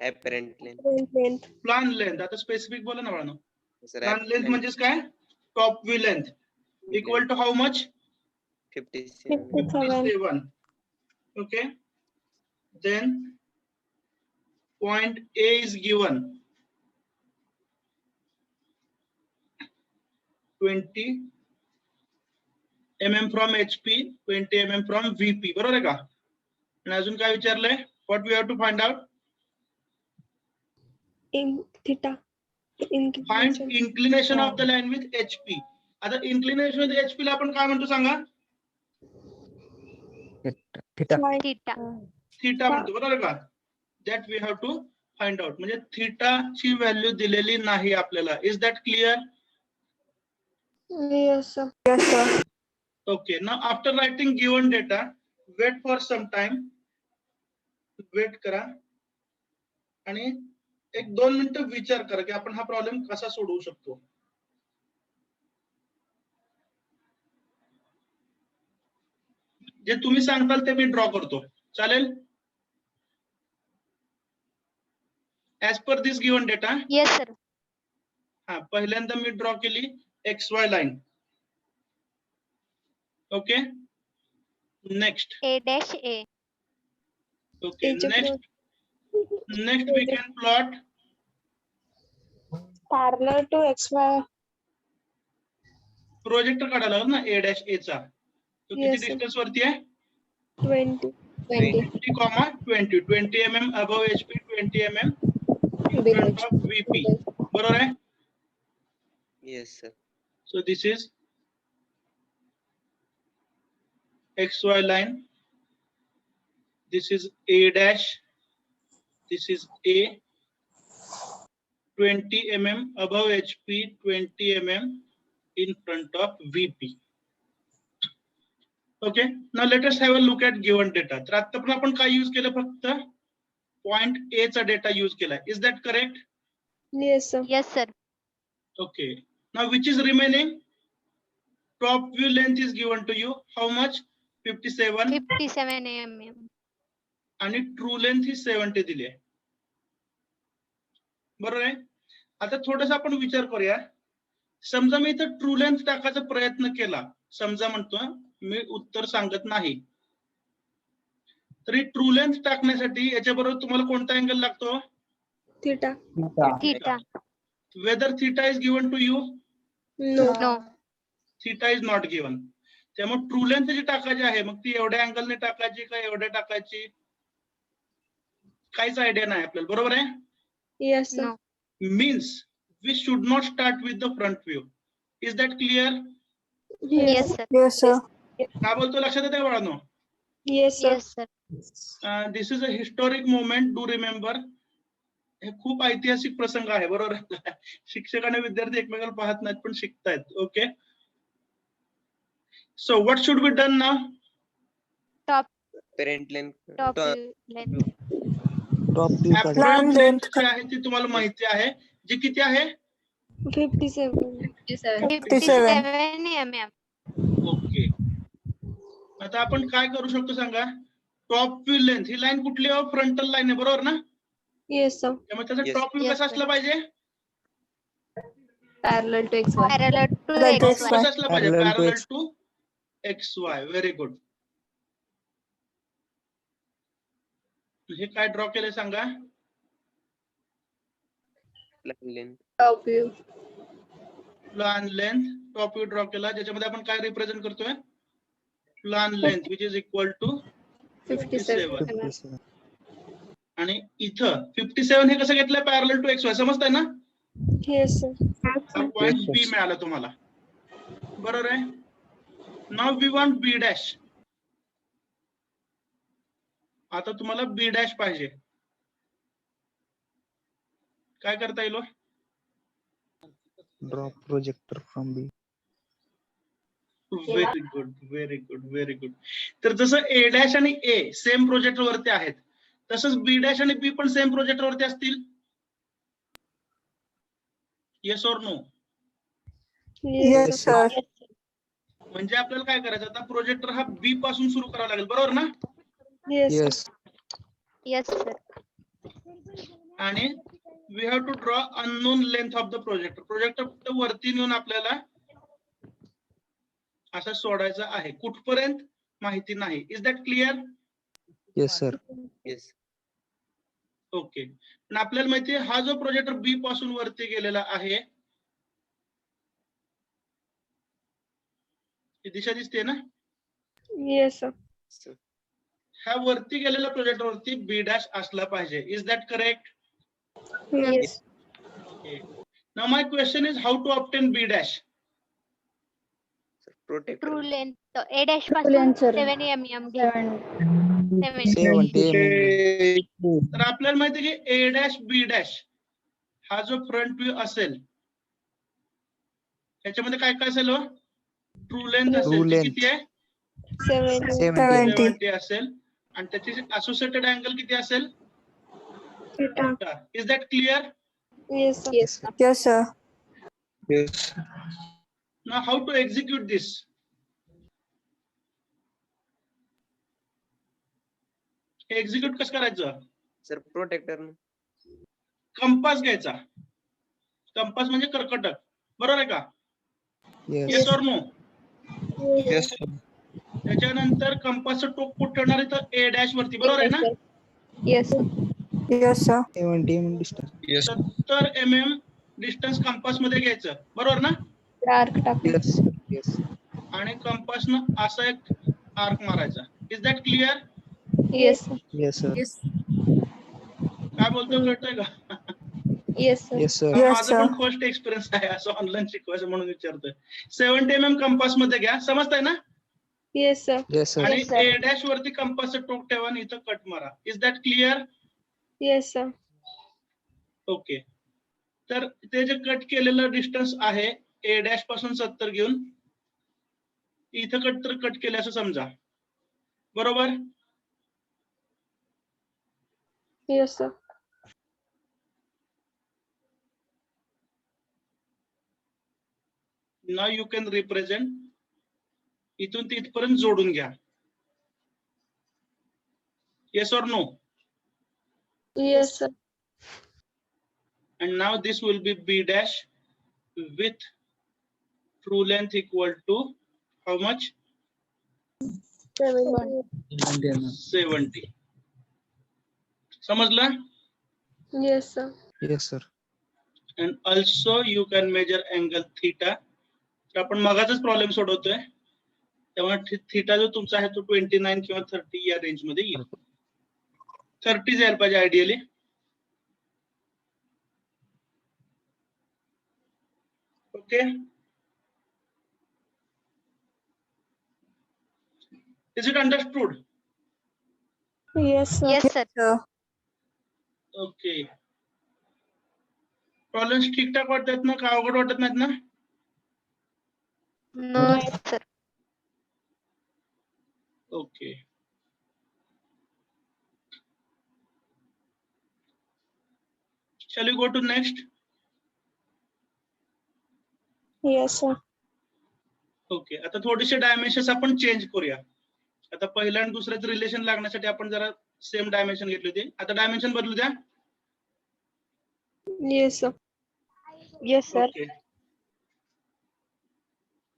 apparent length. Length. Plan length. आता specific बोला ना बाळांनो. Yes, sir. Plan length म्हणजेच काय? Top view length equal to how much? 57. 57. Okay. Then point A is given 20 mm from HP, 20 mm from VP. बरोबर आहे का? आणि अजून काय विचारलंय? What we have to find out? In theta. Find Inclination. inclination of the line with HP. आता inclination with HP ला आपण काय म्हणतो सांगा? Theta. थीटा म्हणतो. बरोबर आहे का? That we have to find out. म्हणजे थीटा ची व्हॅल्यू दिलेली नाही आपल्याला. Is that clear? Yes, sir. Yes, sir. Okay. Now after writing given data, wait for some time. Wait करा आणि एक 2 मिनिटं विचार करा की आपण हा प्रॉब्लेम कसा सोडवू शकतो. जे तुम्ही सांगताल ते मी ड्रॉ करतो. चालेल? As per this given data, Yes, sir. हा पहिल्यांदा मी ड्रॉ केली XY line. Okay. Next. A dash A. Okay. Next we can plot Parallel to XY. Projector काढायला लागेल ना A dash A चा. तो किती Yes, sir. डिस्टन्स वरती आहे? 20. 20, 20 mm above HP, 20 mm in front of VP. बरोबर आहे? Yes, sir. So this is XY line. This is A dash. This is A. 20 mm above HP, 20 mm in front of VP. Okay. Now let us have a look at given data. तर आता पण आपण काय use केलं? फक्त point A चा data use केला. Is that correct? Yes, sir. Yes, sir. Okay. Now which is remaining? Top view length is given to you. How much? 57. 57 mm. आणि ट्रू लेंथ ही 70 दिली आहे. बरोबर आहे? आता थोडस आपण विचार करूया. समजा मी इथं ट्रू लेंथ टाकायचा प्रयत्न केला. समजा म्हणतो मी उत्तर सांगत नाही. तरी ट्रू लेंथ टाकण्यासाठी याच्या बरोबर तुम्हाला कोणता अँगल लागतो? Theta. Theta. Whether theta is given to you? No. No. Theta is not given. त्यामुळे ट्रू लेंथ जी टाकायची आहे मग ती एवढ्या अँगलने टाकायची का एवढ्या टाकायची? काहीच आयडिया नाही आपल्याला. बरोबर आहे? Yes, sir. No. Means we should not start with the front view. Is that clear? Yes, sir. Yes, sir. का बोलतो लक्षात येते बाळांनो? Yes, sir. Yes, sir. This is a historic moment. Do remember. हे खूप ऐतिहासिक प्रसंग आहे. बरोबर. शिक्षक आणि विद्यार्थी एकमेकाला पाहत नाहीत पण शिकतायत. Okay. So what should be done now? Apparent length. Top view length. Apparent length जी आहे ती तुम्हाला माहिती आहे. जी किती आहे? 57. 57 mm. ओके. आता आपण काय करू शकतो सांगा? टॉप व्ह्यू लेंथ ही लाईन कुठली आहे? फ्रंटल लाईन आहे. बरोबर ना? Yes, sir. त्यामुळे त्याचा Yes. टॉप व्ह्यू Yes, कसा sir. असला पाहिजे? Parallel to XY. Parallel to Like XY. कसा असला पाहिजे? Parallel to XY. Very good. हे काय ड्रॉ केलंय सांगा? Line length. Top view. Plan length. Top view draw केला ज्याच्यामध्ये आपण काय रिप्रेझेंट करतोय? Plan length which is equal to 57. आणि इथं 57 हे कसं घेतलंय? Parallel to XY. समजतंय ना? Yes, sir. हा पॉइंट बी मिळाला तुम्हाला. बरोबर आहे? Now we want B dash. आता तुम्हाला बी डॅश पाहिजे. काय करता येईल? Draw projector from B. Very good, very good, very good. तर जसं ए डॅश आणि ए सेम प्रोजेक्टर वरती आहेत तसंच बी डॅश आणि बी पण सेम प्रोजेक्टर वरती असतील. Yes or no? Yes, sir. म्हणजे आपल्याला काय करायचं? आता प्रोजेक्टर हा बी पासून सुरू करावा लागेल. बरोबर ना? Yes, sir. Yes. Yes, sir. आणि we have to draw unknown length of the projector. Projector फक्त वरती नेऊन आपल्याला असं सोडायचं आहे. कुठपर्यंत माहिती नाही. Is that clear? Yes, sir. Yes. Okay. आणि आपल्याला माहिती आहे हा जो प्रोजेक्टर बी पासून वरती गेलेला आहे, ही दिशा दिसते ना? Yes, sir. Sir. ह्या वरती गेलेल्या प्रोजेक्टर वरती बी डॅश असला पाहिजे. Is that correct? Yes. Now my question is how to obtain B dash? Sir, protector. True length A dash True पासून length, sir. 7 mm घे. 70. 70 mm. तर आपल्याला माहिती आहे की A dash B dash हा जो फ्रंट व्ह्यू असेल त्याच्यामध्ये काय काय असेल? ट्रू लेंथ असेल. True ती length. किती आहे? 70. 70 असेल आणि त्याची असोसिएटेड अँगल किती असेल? Theta. Is that clear? Yes, sir. Yes, sir. Yes, sir. Yes. Now how to execute this? हे एक्झिक्यूट कसं करायचं? Sir, protector. कंपास घ्यायचा. कंपास म्हणजे कर्कटक, बरोबर आहे का? Yes. Yes or no? Yes, sir. त्याच्यानंतर कंपासचं टोक कुठं ठेवणार आहे? तर ए डॅश वरती, बरोबर आहे ना? Yes, sir. Yes, sir. 70 mm distance. Yes. 70 mm distance compass मध्ये घ्यायचं, बरोबर ना? Arc टाकलं. Yes. Sir. Yes. आणि कंपासनं असा एक आर्क मारायचा. Is that clear? Yes, sir. Yes, sir. काय बोलतो कळतंय का? Yes, sir. Yes, sir. हा माझा पण फर्स्ट एक्सपिरियन्स आहे असं ऑनलाईन शिकवायचं म्हणून विचारतोय. 70 mm कंपास मध्ये घ्या, समजतंय ना? Yes, sir. Yes, sir. आणि ए डॅश वरती कंपासचं टोक ठेवा आणि इथं कट मारा. Is that clear? Yes, sir. Okay. तर ते जे कट केलेलं डिस्टन्स आहे ए डॅश पासून 70 घेऊन इथं कट केलं असं समजा, बरोबर? Yes, sir. Now you can represent. इथून ते इथपर्यंत जोडून घ्या. Yes or no? Yes, sir. And now this will be B dash with true length equal to how much? 70. समजलं? Yes, sir. Yes, sir. And also you can measure angle theta. तर आपण मगाचाच problem सोडवतोय, त्यामुळे theta जो तुमचा आहे तो 29 किंवा 30 या रेंज मध्ये येईल. 30 यायला पाहिजे ideally. Okay. Is it understood? Yes, sir. Yes, sir. Okay. Problems ठीकठाक वाटतात ना? का अवघड वाटत नाहीत ना? No, sir. Okay. Shall we go to next? Yes, sir. Okay. आता थोडेसे डायमेन्शन्स आपण चेंज करूया. आता पहिल्या आणि दुसऱ्याचं रिलेशन लागण्यासाठी आपण जरा सेम डायमेन्शन घेतली होती. आता डायमेन्शन बदलू द्या. Yes, sir. Yes, sir. Okay.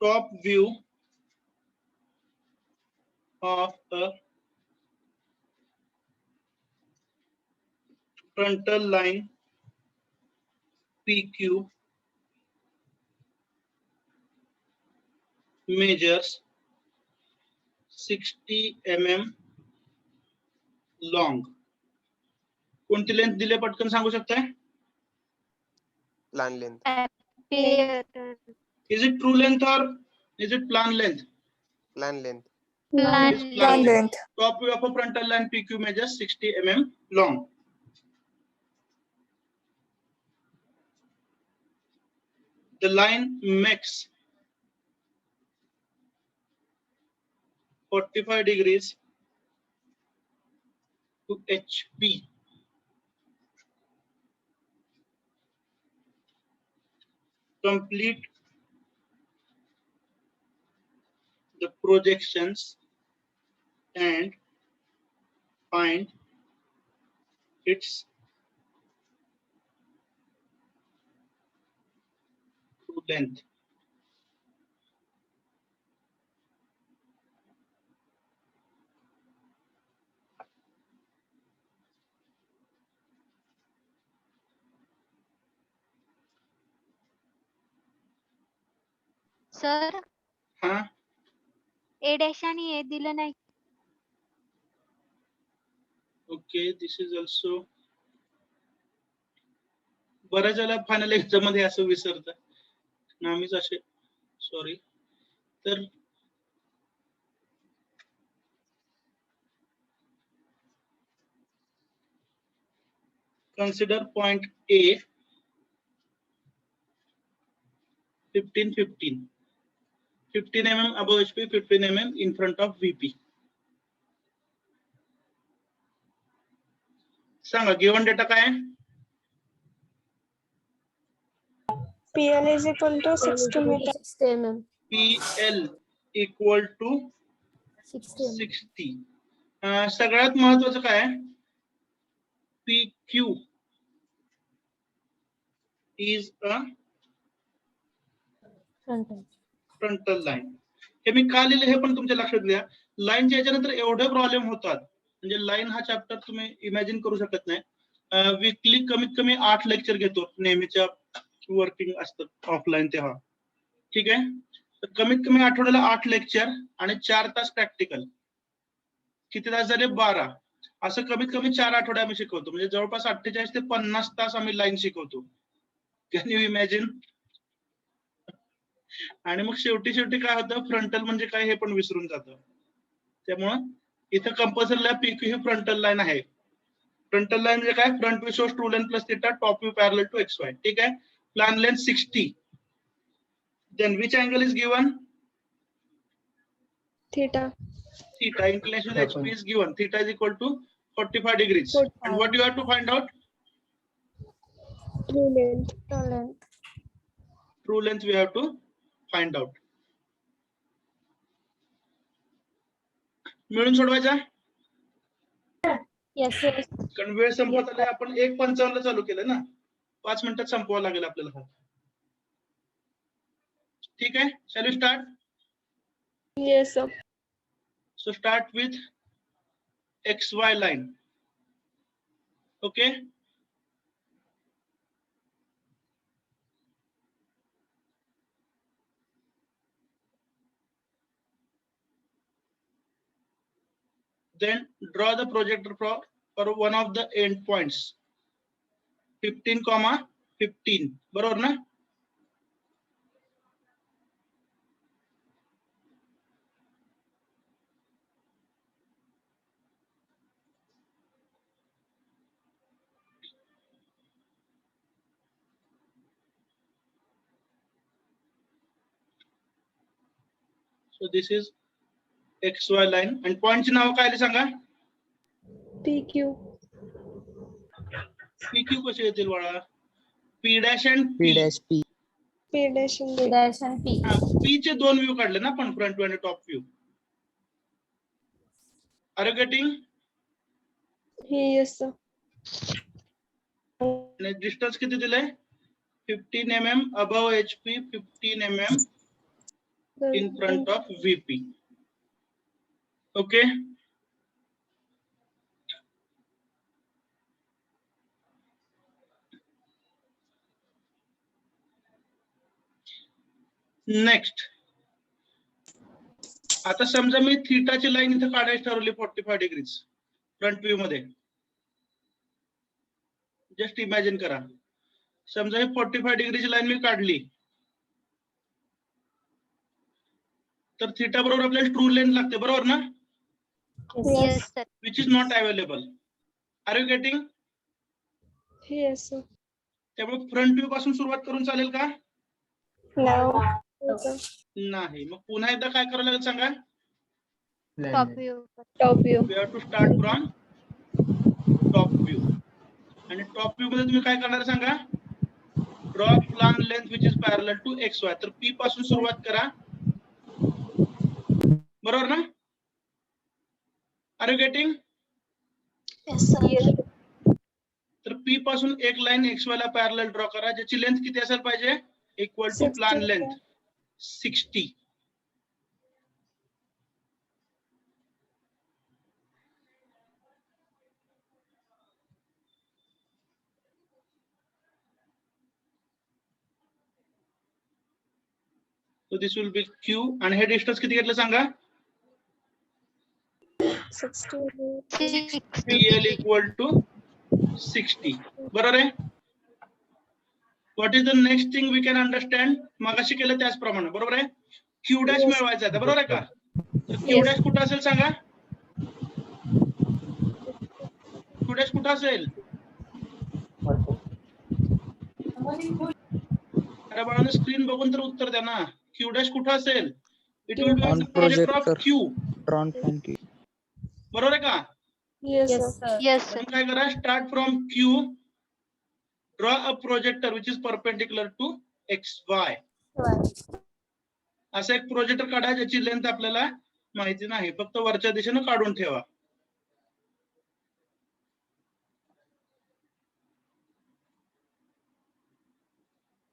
Top view of a frontal line PQ measures 60 mm long. कोणती लेंथ दिले पटकन सांगू शकताय? Plan length. Appear. Is it true length or is it plan length? Plan length. Plan It is plan length. length. Top view of a frontal line PQ measures 60 mm long. The line makes 45 degrees to HP. Complete the projections and find its length. Sir हा A dash आणि ए दिलं नाही. Okay, this is also. बऱ्याच वेळेला final exam मध्ये असं विसरतात नामीच असे, सॉरी. तर consider point A 15 mm above HP, 15 mm in front of VP. Sanga given data काय आहे? PL is equal to 60 meter. 60 mm. PL equal to 60 mm. 60. सगळ्यात महत्वाचं काय आहे? PQ is a Frontal. Frontal line. हे मी का लिहिले हे पण तुमच्या लक्षात घ्या. लाईनच्या याच्यानंतर एवढे प्रॉब्लेम होतात, म्हणजे लाईन हा चॅप्टर तुम्ही इमॅजिन करू शकत नाही. वीकली कमीत कमी 8 लेक्चर घेतो, नेहमीच्या वर्किंग असतं ऑफलाईन तेव्हा. ठीक आहे, तर कमीत कमी आठवड्याला 8 लेक्चर आणि 4 तास प्रॅक्टिकल. किती तास झाले? 12. असं कमीत कमी 4 आठवडे आम्ही शिकवतो, म्हणजे जवळपास 48 ते 50 तास आम्ही लाईन शिकवतो. Can you imagine? आणि मग शेवटी काय होतं, फ्रंटल म्हणजे काय हे पण विसरून जातं. त्यामुळं इथं कंपल्सरी PQ ही फ्रंटल लाईन आहे. फ्रंटल लाईन म्हणजे काय? Front view shows true length plus theta, top view parallel to XY. ठीक आहे, plan length 60. Then which angle is given? Theta. Theta. Inclination with HP is given. Theta is equal to 45 degrees. 45. And what you have to find out? True length. True length. True length we have to find out. मिळून सोडवायचा. Yes, yes. कारण वेळ संपवत आला, आपण 1:55 ला चालू केलं ना, 5 मिनिटात संपवावं लागेल आपल्याला. ठीक आहे, shall we start? Yes, sir. So start with XY line. Okay. Then draw the projector for one of the end points. 15, बरोबर ना? So this is XY line and point नाव काय आहे सांगा? PQ. PQ कसे येतील बाळा? P dash and P P. dash P. P dash and P P. dash and P. P चे 2 view काढले ना आपण, फ्रंट व्ह्यू आणि top view. Are you getting? Yes, sir. आणि डिस्टन्स किती दिलंय? 15 mm above HP, 15 mm in front of VP. Okay. Next, आता समजा मी थीटाची लाईन इथं काढायची ठरवली 45 डिग्रीज फ्रंट व्ह्यू मध्ये. जस्ट इमॅजिन करा, समजा ही 45 डिग्रीची लाईन मी काढली, तर थीटा बरोबर आपल्याला ट्रू लेंथ लागते, बरोबर ना? Yes, sir. Which is not available. Are you getting? Yes, sir. त्यामुळे फ्रंट व्ह्यू पासून सुरुवात करून चालेल का? No. Sir. नाही. मग पुन्हा एकदा काय करायला लागेल सांगा? Top view. Top view. We have to start from top view. आणि टॉप व्ह्यू मध्ये तुम्ही काय करणार सांगा? Draw plan length which is parallel to XY. तर P पासून सुरुवात करा, बरोबर ना? Are you getting? Yes, sir. Yes. तर P पासून एक लाईन XY ला पॅरलल ड्रॉ करा, ज्याची लेंथ किती असायला पाहिजे? equal to plan 60. length 60. So this will be Q and hey distance किती घेतलं सांगा? 60. PL equal to 60. बरोबर आहे? What is the next thing we can understand? मगाशी केलं त्याचप्रमाणे बरोबर आहे? Q dash मिळवायचा आहे बरोबर आहे का? Q dash कुठं असेल सांगा? Q dash कुठं असेल? अरे बाळांनो स्क्रीन बघून तर उत्तर द्या ना. Q dash कुठं असेल? It will be On the projector of projector. Q. Drawn from Q. बरोबर आहे का? Yes, Yes, sir. sir. Yes, sir. म्हणून काय करा? Start from Q. Draw a projector which is perpendicular to XY. असं एक प्रोजेक्टर काढा ज्याची लेंथ आपल्याला माहिती नाही, फक्त वरच्या दिशेने काढून ठेवा.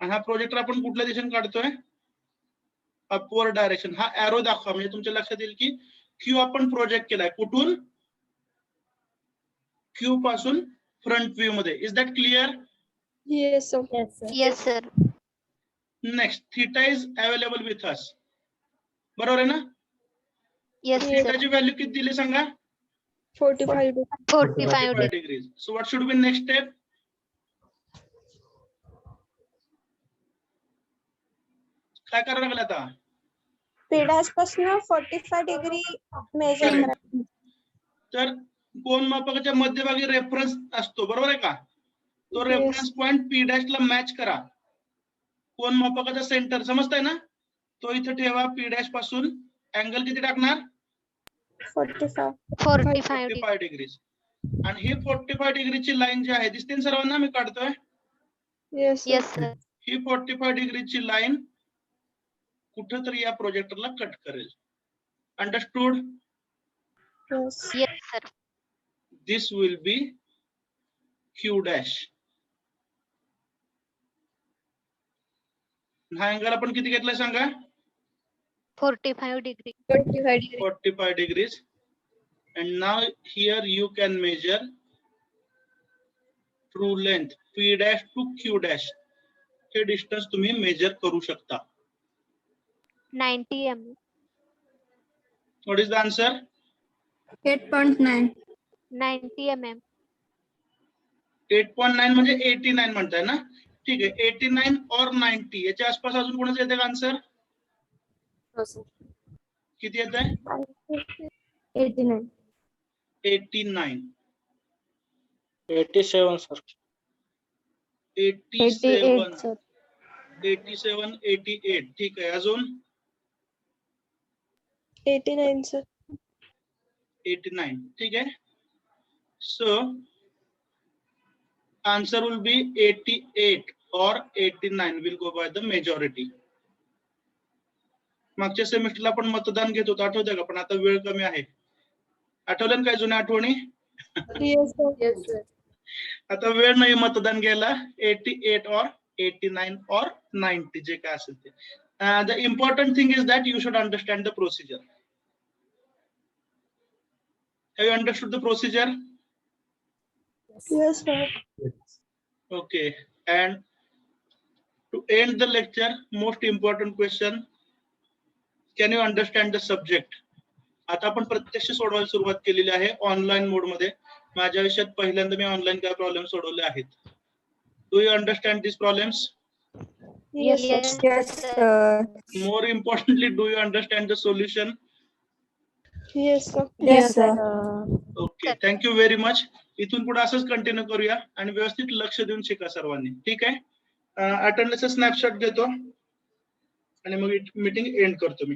आणि हा प्रोजेक्टर आपण कुठल्या दिशेने काढतोय? Upward direction. हा एरो दाखवा म्हणजे तुमच्या लक्षात येईल की क्यू आपण प्रोजेक्ट केलाय कुठून? क्यू पासून फ्रंट व्ह्यू मध्ये. Is that clear? Yes, sir. Yes, sir. Yes, sir. Next theta is available with us. बरोबर आहे ना? Yes, sir. थीटाची व्हॅल्यू किती दिली सांगा? 45. 45 degrees. So what should B next step? काय करावं लागेल आता? P dash पासून 45 डिग्री मेजर Correct. करा. तर कोन मापकाच्या मध्यभागी रेफरन्स असतो बरोबर आहे का? तो Yes. Reference point P dash ला मॅच करा. कोन मापकाचा सेंटर समजताय ना? तो इथे ठेवा. P डॅश पासून अँगल किती टाकणार? 45. 45 degree. 45 डिग्रीज. आणि ही 45 डिग्रीची लाईन जी आहे दिसते ना सर्वांना? मी काढतोय. Yes, sir. Yes, sir. ही 45 डिग्रीची लाईन कुठेतरी या प्रोजेक्टरला कट करेल. Understood? Yes. Yes, sir. This will be Q dash. हा अँगल आपण किती घेतलाय सांगा? 45 degree. 45 degree. 45 degrees. And now here you can measure true length P dash to Q dash. हे distance तुम्ही measure करू शकता. 90 mm. What is the answer? 8.9. 90 mm. 8.9 म्हणजे 89 म्हणताय ना? ठीक आहे. 89 और 90 याच्या आसपास अजून कोणाचं येते का आन्सर? No, sir. किती येत आहे? 89. 89. 87 sir. 87. sir. 87, 88. ठीक आहे. अजून 89, sir. 89. ठीक आहे. So answer will be 88 or 89. Will go by the majority. मागच्या सेमिस्टरला आपण मतदान घेत होतो आठवतंय का? पण आता वेळ कमी आहे. आठवलं काय जुन्या आठवणी? Yes, sir. Yes, sir. आता वेळ नाही मतदान घ्यायला. 88 or 89 or 90 जे काय असेल ते. The important thing is that you should understand the procedure. Have you understood the procedure? Yes, sir. Okay. And to end the lecture, most important question. Can you understand the subject? आता आपण प्रत्यक्ष सोडवायला सुरुवात केलेली आहे online mode मध्ये. माझ्या आयुष्यात पहिल्यांदा मी ऑनलाईन काय प्रॉब्लेम सोडवले आहेत. Do you understand this problems? Yes, sir. Yes, sir. More importantly, do you understand the solution? Yes, sir. Yes, sir. Okay. Thank you very much. इथून पुढे असंच कंटिन्यू करूया आणि व्यवस्थित लक्ष देऊन शिका सर्वांनी. ठीक आहे. अटेंडन्सचा स्नॅपशॉट घेतो आणि मग मीटिंग एंड करतो मी.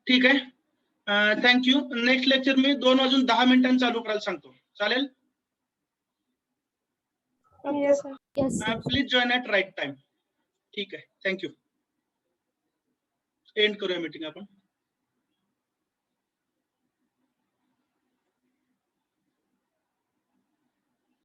ठीक आहे. थँक्यू. नेक्स्ट लेक्चर मी 2:10 चालू करायला सांगतो. चालेल? Yes, sir. Yes, sir. Please join at right time. ठीक आहे. थँक्यू. एंड करूया मीटिंग आपण.